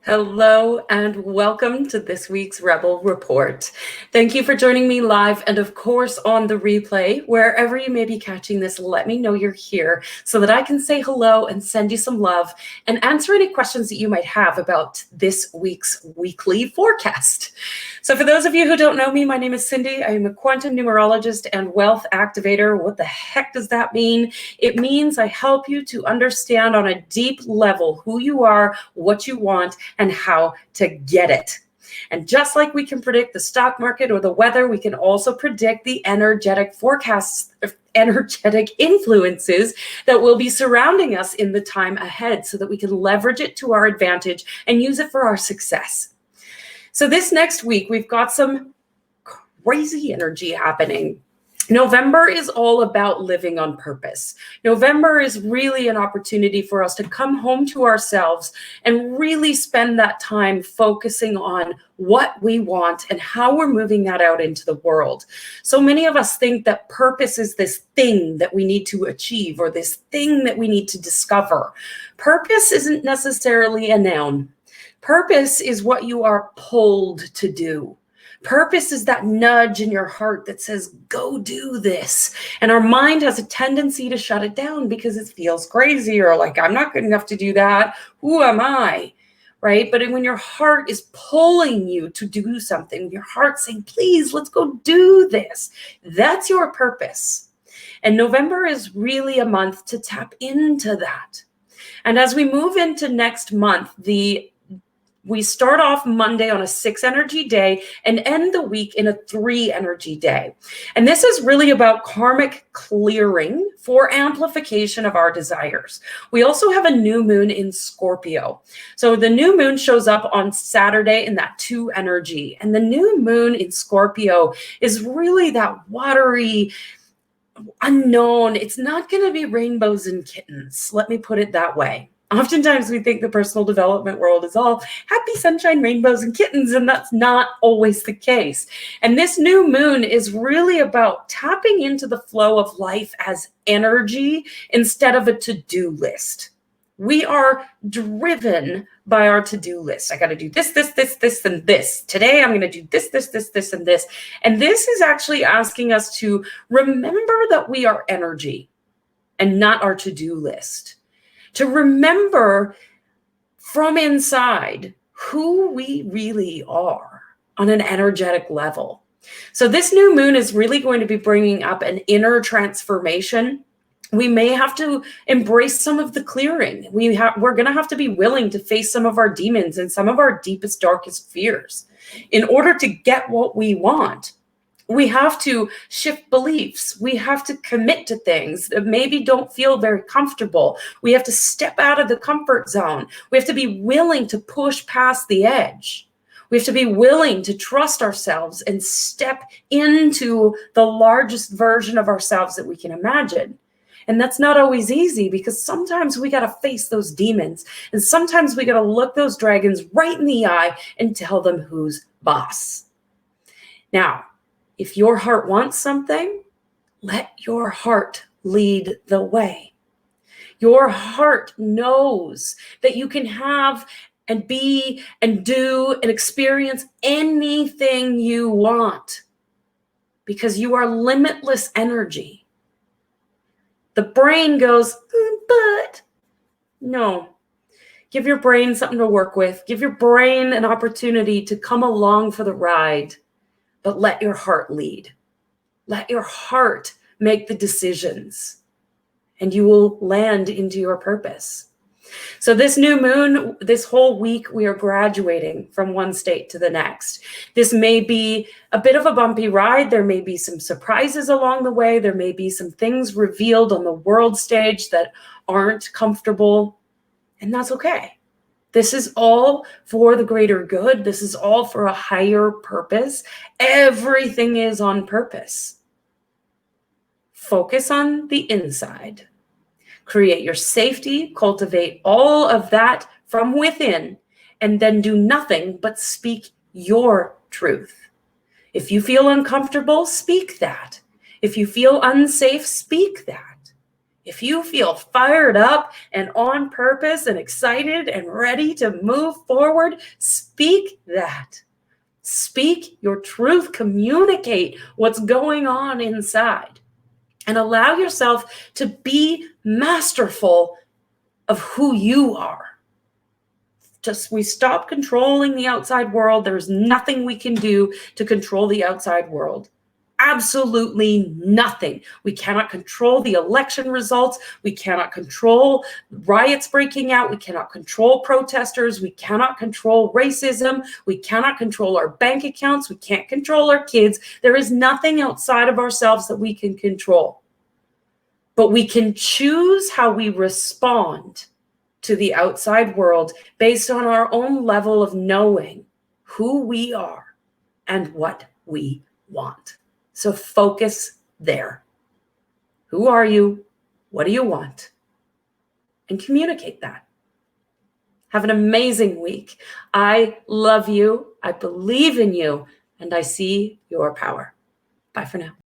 Hello and welcome to this week's Rebel Report. Thank you for joining me live and of course on the replay. Wherever you may be catching this, let me know you're here so that I can say hello and send you some love and answer any questions that you might have about this week's weekly forecast. So for those of you who don't know me, my name is Cindy. I am a quantum numerologist and wealth activator. What the heck does that mean? It means I help you to understand on a deep level who you are, what you want, and how to get it. And just like we can predict the stock market or the weather, we can also predict the energetic forecasts, energetic influences that will be surrounding us in the time ahead so that we can leverage it to our advantage and use it for our success. So this next week, we've got some crazy energy happening. November is all about living on purpose. November is really an opportunity for us to come home to ourselves and really spend that time focusing on what we want and how we're moving that out into the world. So many of us think that purpose is this thing that we need to achieve or this thing that we need to discover. Purpose isn't necessarily a noun. Purpose is what you are pulled to do. Purpose is that nudge in your heart that says, go do this. And our mind has a tendency to shut it down because it feels crazy or like, I'm not good enough to do that. Who am I? Right? But when your heart is pulling you to do something, your heart saying, please, let's go do this. That's your purpose. And November is really a month to tap into that. And as we move into next month, we start off Monday on a 6 energy day and end the week in a 3 energy day. And this is really about karmic clearing for amplification of our desires. We also have a new moon in Scorpio. So the new moon shows up on Saturday in that 2 energy. And the new moon in Scorpio is really that watery, unknown. It's not going to be rainbows and kittens. Let me put it that way. Oftentimes we think the personal development world is all happy sunshine, rainbows, and kittens, and that's not always the case. And this new moon is really about tapping into the flow of life as energy instead of a to-do list. We are driven by our to-do list. I got to do this, and this. Today, I'm going to do this, and this. And this is actually asking us to remember that we are energy and not our to-do list. To remember from inside who we really are on an energetic level. So this new moon is really going to be bringing up an inner transformation. We may have to embrace some of the clearing. We're going to have to be willing to face some of our demons and some of our deepest, darkest fears. In order to get what we want, we have to shift beliefs. We have to commit to things that maybe don't feel very comfortable. We have to step out of the comfort zone. We have to be willing to push past the edge. We have to be willing to trust ourselves and step into the largest version of ourselves that we can imagine. And that's not always easy because sometimes we got to face those demons. And sometimes we got to look those dragons right in the eye and tell them who's boss. Now, if your heart wants something, let your heart lead the way. Your heart knows that you can have and be and do and experience anything you want because you are limitless energy. The brain goes, but no. Give your brain something to work with. Give your brain an opportunity to come along for the ride. But let your heart lead. Let your heart make the decisions, and you will land into your purpose. So this new moon, this whole week, we are graduating from one state to the next. This may be a bit of a bumpy ride. There may be some surprises along the way. There may be some things revealed on the world stage that aren't comfortable, and that's okay. This is all for the greater good. This is all for a higher purpose. Everything is on purpose. Focus on the inside. Create your safety, cultivate all of that from within, and then do nothing but speak your truth. If you feel uncomfortable, speak that. If you feel unsafe, speak that. If you feel fired up and on purpose and excited and ready to move forward, speak that. Speak your truth, communicate what's going on inside, and allow yourself to be masterful of who you are. Just we stop controlling the outside world. There's nothing we can do to control the outside world. Absolutely nothing. We cannot control the election results. We cannot control riots breaking out. We cannot control protesters. We cannot control racism. We cannot control our bank accounts. We can't control our kids. There is nothing outside of ourselves that we can control. But we can choose how we respond to the outside world based on our own level of knowing who we are and what we want. So focus there. Who are you? What do you want? And communicate that. Have an amazing week. I love you. I believe in you. And I see your power. Bye for now.